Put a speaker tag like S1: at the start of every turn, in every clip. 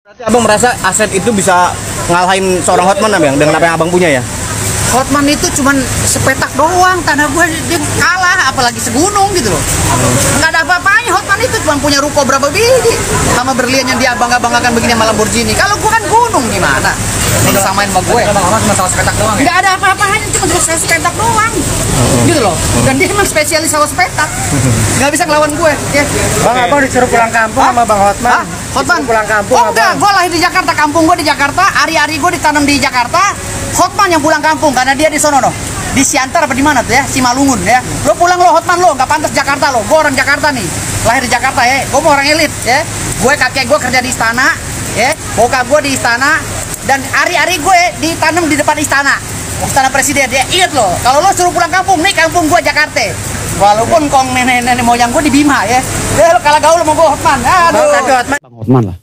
S1: Berarti abang merasa Asep itu bisa ngalahin seorang Hotman abang dengan apa yang abang punya ya?
S2: Hotman itu cuman sepetak doang, tanah gue dia kalah, apalagi segunung gitu loh. Nggak ada apa-apanya. Hotman itu cuma punya ruko berapa biji sama berlian yang dia bangga-banggakan begini sama Lamborghini. Kalau gue kan gunung gimana? Ini samain sama gue.
S1: Abang cuma salah sepetak doang ya?
S2: Nggak ada apa-apanya, cuma sepetak doang. Gitu loh. Dan dia emang spesialis sama sepetak. Nggak bisa ngelawan gue. Ya.
S3: Bang, abang disuruh pulang kampung sama Bang Hotman.
S2: Hotman
S3: pulang kampung.
S2: Oh enggak, gue lahir di Jakarta, kampung gue di Jakarta, hari-hari gue ditanam di Jakarta. Hotman yang pulang kampung karena dia di sono no. Di Siantar apa di mana tuh ya? Simalungun ya. Lo pulang lo Hotman lo, nggak pantas Jakarta lo. Gue orang Jakarta nih. Lahir di Jakarta ya. Gue mau orang elit ya. Gue kakek gue kerja di istana ya. Bokap gue di istana dan hari-hari gue ditanam di depan istana. Istana presiden ya. Ingat lo, kalau lo suruh pulang kampung, nih kampung gue Jakarta. Walaupun kong nenek-nenek moyang gue di Bima ya. Lo kalau gaul mau gue Hotman. Aduh.
S4: Bang Hotman lah.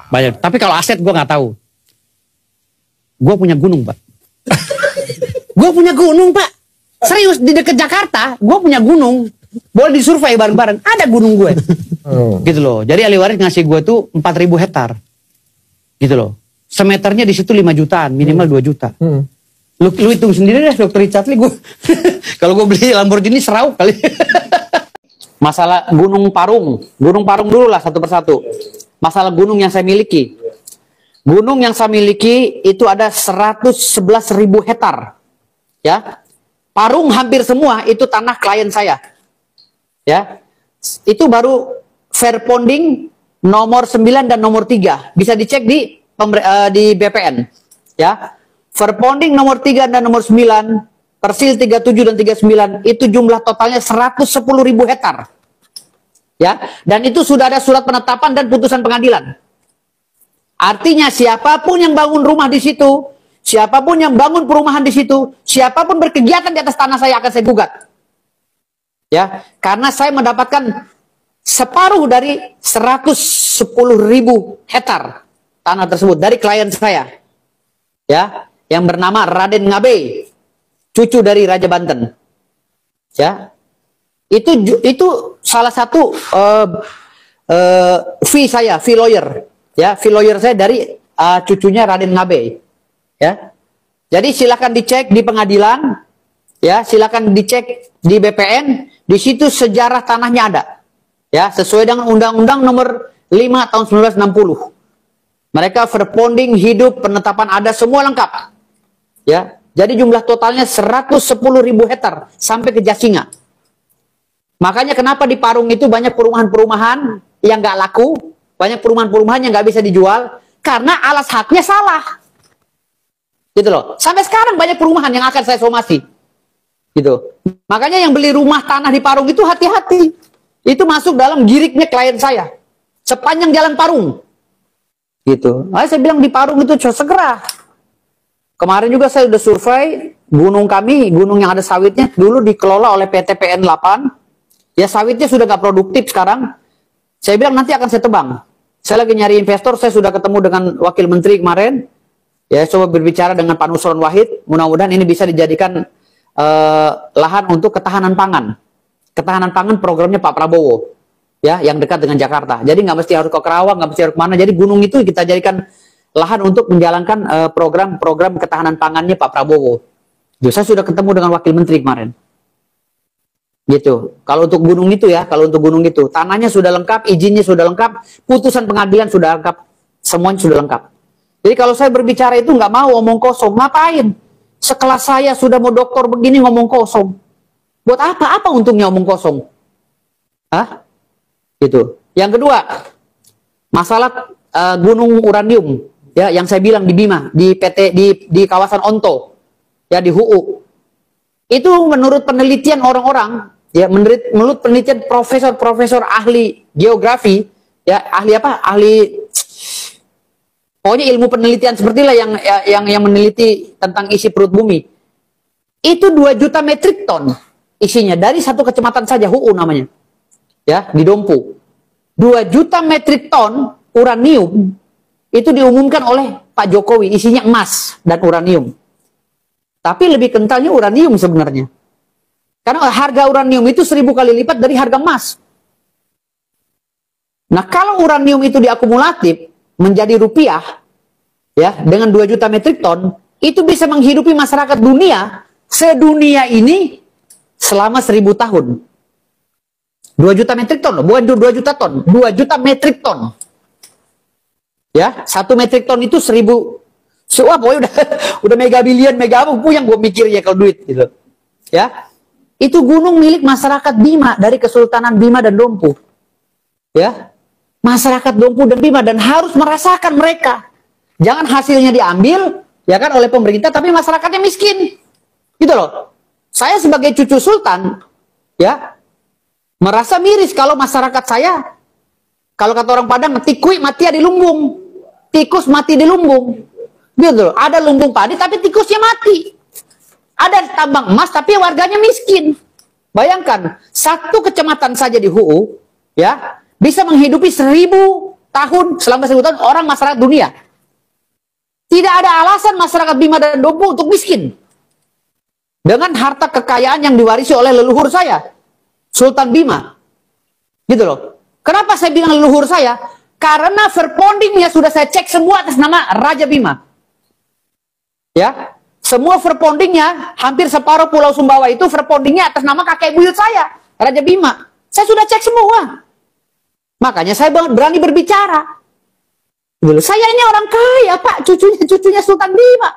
S4: Banyak. Tapi kalau aset gue nggak tahu. Gue punya gunung, Pak. Gue punya gunung, Pak. Serius, di dekat Jakarta, gue punya gunung. Boleh disurvei bareng-bareng. Ada gunung gue. Gitu loh. Jadi ahli waris ngasih gue tuh 4.000 hektar. Gitu loh. Semeternya di situ 5 jutaan, minimal 2 juta. Lu hitung sendiri deh, Dr. Richard Lee. Kalau gue beli Lamborghini serau kali. Masalah Gunung Parung. Gunung Parung dulu lah satu persatu. Masalah gunung yang saya miliki. Gunung yang saya miliki itu ada 111.000 hektar. Ya. Parung hampir semua itu tanah klien saya. Ya. Itu baru Fairponding nomor 9 dan nomor 3. Bisa dicek di BPN. Ya. Fairponding nomor 3 dan nomor 9, Persil 37 dan 39 itu jumlah totalnya 110.000 hektar. Ya. Dan itu sudah ada surat penetapan dan putusan pengadilan. Artinya siapapun yang bangun rumah di situ, siapapun yang bangun perumahan di situ, siapapun berkegiatan di atas tanah saya akan saya gugat. Ya, karena saya mendapatkan separuh dari 110.000 hektar tanah tersebut dari klien saya. Ya, yang bernama Raden Ngabe, cucu dari Raja Banten. Ya. Itu salah satu fee saya, fee lawyer. Ya, fee lawyer saya dari cucunya Raden Ngabe. Ya. Jadi silakan dicek di pengadilan, ya, silakan dicek di BPN, di situ sejarah tanahnya ada. Ya, sesuai dengan Undang-Undang Nomor 5 tahun 1960. Mereka Fairponding, hidup, penetapan ada semua lengkap. Ya. Jadi jumlah totalnya 110.000 hektar sampai ke Jasinga. Makanya kenapa di Parung itu banyak perumahan-perumahan yang nggak laku, banyak perumahan-perumahan yang nggak bisa dijual karena alas haknya salah, gitu loh. Sampai sekarang banyak perumahan yang akan saya somasi, gitu. Makanya yang beli rumah tanah di Parung itu hati-hati, itu masuk dalam giriknya klien saya sepanjang jalan Parung, gitu. Nah, saya bilang di Parung itu segera. Kemarin juga saya udah survei gunung kami, gunung yang ada sawitnya dulu dikelola oleh PT PN 8, ya sawitnya sudah nggak produktif sekarang. Saya bilang nanti akan saya tebang. Saya lagi nyari investor, saya sudah ketemu dengan Wakil Menteri kemarin. Ya, coba berbicara dengan Pak Nusron Wahid. Mudah-mudahan ini bisa dijadikan lahan untuk ketahanan pangan. Ketahanan pangan programnya Pak Prabowo. Ya, yang dekat dengan Jakarta. Jadi nggak mesti harus ke Kerawang, nggak mesti harus kemana. Jadi gunung itu kita jadikan lahan untuk menjalankan program-program ketahanan pangannya Pak Prabowo. Jadi, saya sudah ketemu dengan Wakil Menteri kemarin. Gitu. Kalau untuk gunung itu ya, kalau untuk gunung itu tanahnya sudah lengkap, izinnya sudah lengkap, putusan pengadilan sudah lengkap, semuanya sudah lengkap. Jadi kalau saya berbicara itu nggak mau omong kosong, ngapain? Sekelas saya sudah mau doktor begini ngomong kosong. Buat apa? Apa untungnya omong kosong? Hah? Gitu. Yang kedua, masalah gunung uranium, ya yang saya bilang di Bima, di PT di kawasan Onto, ya di HUU. Itu menurut penelitian orang-orang, ya menurut penelitian profesor-profesor ahli geografi, ya ahli apa? Ahli pokoknya ilmu penelitian sepertilah yang meneliti tentang isi perut bumi. Itu 2 juta metrik ton isinya dari satu kecamatan saja, HUU namanya. Ya, di Dompu. 2 juta metrik ton uranium itu diumumkan oleh Pak Jokowi, isinya emas dan uranium. Tapi lebih kentalnya uranium sebenarnya. Karena harga uranium itu 1000 kali lipat dari harga emas. Nah, kalau uranium itu diakumulatif, menjadi rupiah, ya, dengan 2 juta metrik ton, itu bisa menghidupi masyarakat dunia, sedunia ini, selama 1000 tahun. 2 juta metrik ton loh, bukan 2 juta ton, 2 juta metrik ton. Ya, 1 metrik ton itu 1000. Wah, pokoknya udah mega billion, mega apa yang gue mikirnya kalau duit gitu. Ya. Itu gunung milik masyarakat Bima dari Kesultanan Bima dan Dompu. Ya. Masyarakat Dompu dan Bima, dan harus merasakan mereka. Jangan hasilnya diambil ya kan oleh pemerintah tapi masyarakatnya miskin. Gitu loh. Saya sebagai cucu sultan ya merasa miris kalau masyarakat saya, kalau kata orang Padang, tikui mati di lumbung. Tikus mati di lumbung. Gitu loh. Ada lumbung padi tapi tikusnya mati. Ada tambang emas tapi warganya miskin. Bayangkan, satu kecamatan saja di HUU ya bisa menghidupi 1000 tahun, selama 1000 tahun orang masyarakat dunia. Tidak ada alasan masyarakat Bima dan Dompu untuk miskin. Dengan harta kekayaan yang diwarisi oleh leluhur saya, Sultan Bima. Gitu loh. Kenapa saya bilang leluhur saya? Karena verpondingnya sudah saya cek semua atas nama Raja Bima. Ya, semua verpondingnya, hampir separuh Pulau Sumbawa itu verpondingnya atas nama kakek buyut saya, Raja Bima. Saya sudah cek semua. Makanya saya berani berbicara. Gitu. Saya ini orang kaya, Pak, cucunya Sultan Bima.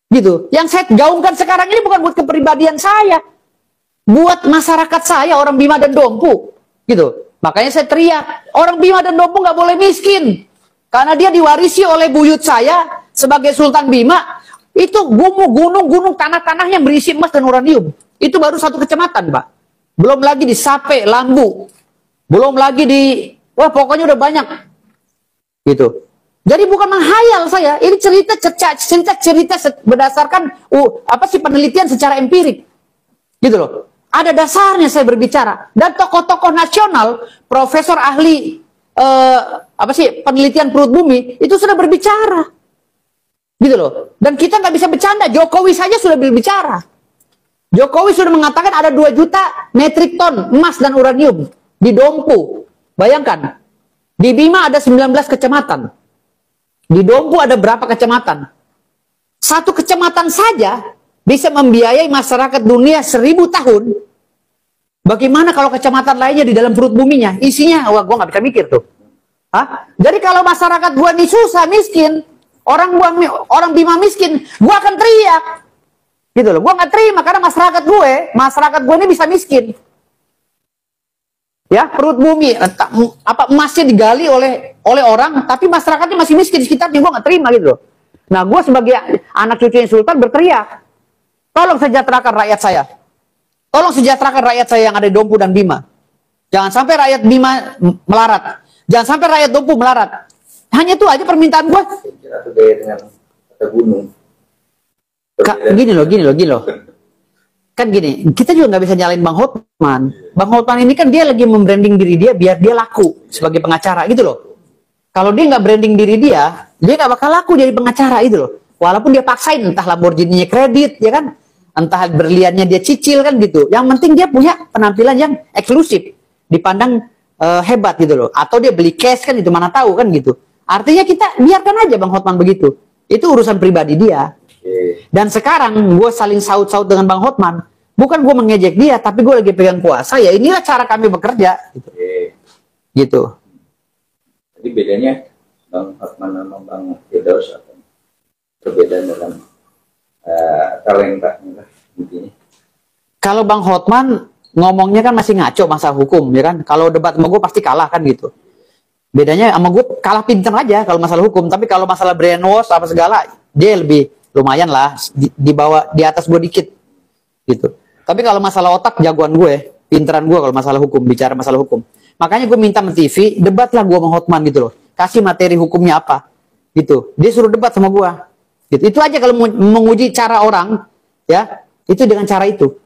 S4: Gitu. Yang saya gaungkan sekarang ini bukan buat kepribadian saya, buat masyarakat saya, orang Bima dan Dompu. Gitu. Makanya saya teriak, orang Bima dan Dompu nggak boleh miskin. Karena dia diwarisi oleh buyut saya sebagai Sultan Bima. Itu gunung-gunung, tanah-tanah yang berisi emas dan uranium. Itu baru 1 kecamatan, Pak. Belum lagi di Sape, Lambu. Belum lagi di, wah pokoknya udah banyak. Gitu. Jadi bukan menghayal saya. Ini cerita berdasarkan penelitian secara empirik. Gitu loh. Ada dasarnya saya berbicara. Dan tokoh-tokoh nasional, profesor ahli penelitian perut bumi itu sudah berbicara. Gitu loh. Dan kita nggak bisa bercanda. Jokowi saja sudah berbicara. Jokowi sudah mengatakan ada 2 juta metrik ton emas dan uranium di Dompu. Bayangkan. Di Bima ada 19 kecamatan. Di Dompu ada berapa kecamatan? 1 kecamatan saja bisa membiayai masyarakat dunia 1000 tahun. Bagaimana kalau kecamatan lainnya di dalam perut buminya? Isinya, wah, gue nggak bisa mikir tuh. Hah? Jadi kalau masyarakat gue nih susah, miskin, orang Bima miskin, gue akan teriak. Gitu loh. Gue nggak terima karena masyarakat gue ini bisa miskin. Ya, perut bumi, emasnya digali oleh orang, tapi masyarakatnya masih miskin di sekitarnya. Gue nggak terima gitu loh. Nah, gue sebagai anak cucunya Sultan berteriak, tolong sejahterakan rakyat saya. Tolong sejahterakan rakyat saya yang ada di Dompu dan Bima. Jangan sampai rakyat Bima melarat. Jangan sampai rakyat Dompu melarat. Hanya itu aja permintaan gue. Gini loh. Kan gini, kita juga nggak bisa nyalain Bang Hotman. Bang Hotman ini kan dia lagi membranding diri dia biar dia laku sebagai pengacara gitu loh. Kalau dia nggak branding diri dia nggak bakal laku jadi pengacara gitu loh. Walaupun dia paksain entah Lamborghini-nya kredit, ya kan, entah berliannya dia cicil kan gitu. Yang penting dia punya penampilan yang eksklusif, dipandang hebat gitu loh. Atau dia beli cash kan, itu mana tahu kan gitu. Artinya kita biarkan aja Bang Hotman begitu. Itu urusan pribadi dia. Dan sekarang gue saling saut-saut dengan Bang Hotman. Bukan gue mengejek dia, tapi gue lagi pegang kuasa. Ya inilah cara kami bekerja. Gitu.
S5: Jadi bedanya Bang Hotman sama Bang Firdaus apa? Perbedaan dalam talentanya intinya.
S4: Kalau Bang Hotman ngomongnya kan masih ngaco masalah hukum, ya kan? Kalau debat sama gue pasti kalah kan gitu. Bedanya sama gue kalah pinter aja kalau masalah hukum. Tapi kalau masalah brainwash apa segala, dia lebih lumayan lah, di bawah, di atas gue dikit gitu. Tapi kalau masalah otak, jagoan gue, pinteran gue kalau masalah hukum, bicara masalah hukum. Makanya gue minta sama TV, debatlah gue sama Hotman gitu loh. Kasih materi hukumnya apa gitu. Dia suruh debat sama gue gitu. Itu aja kalau menguji cara orang, ya, itu dengan cara itu.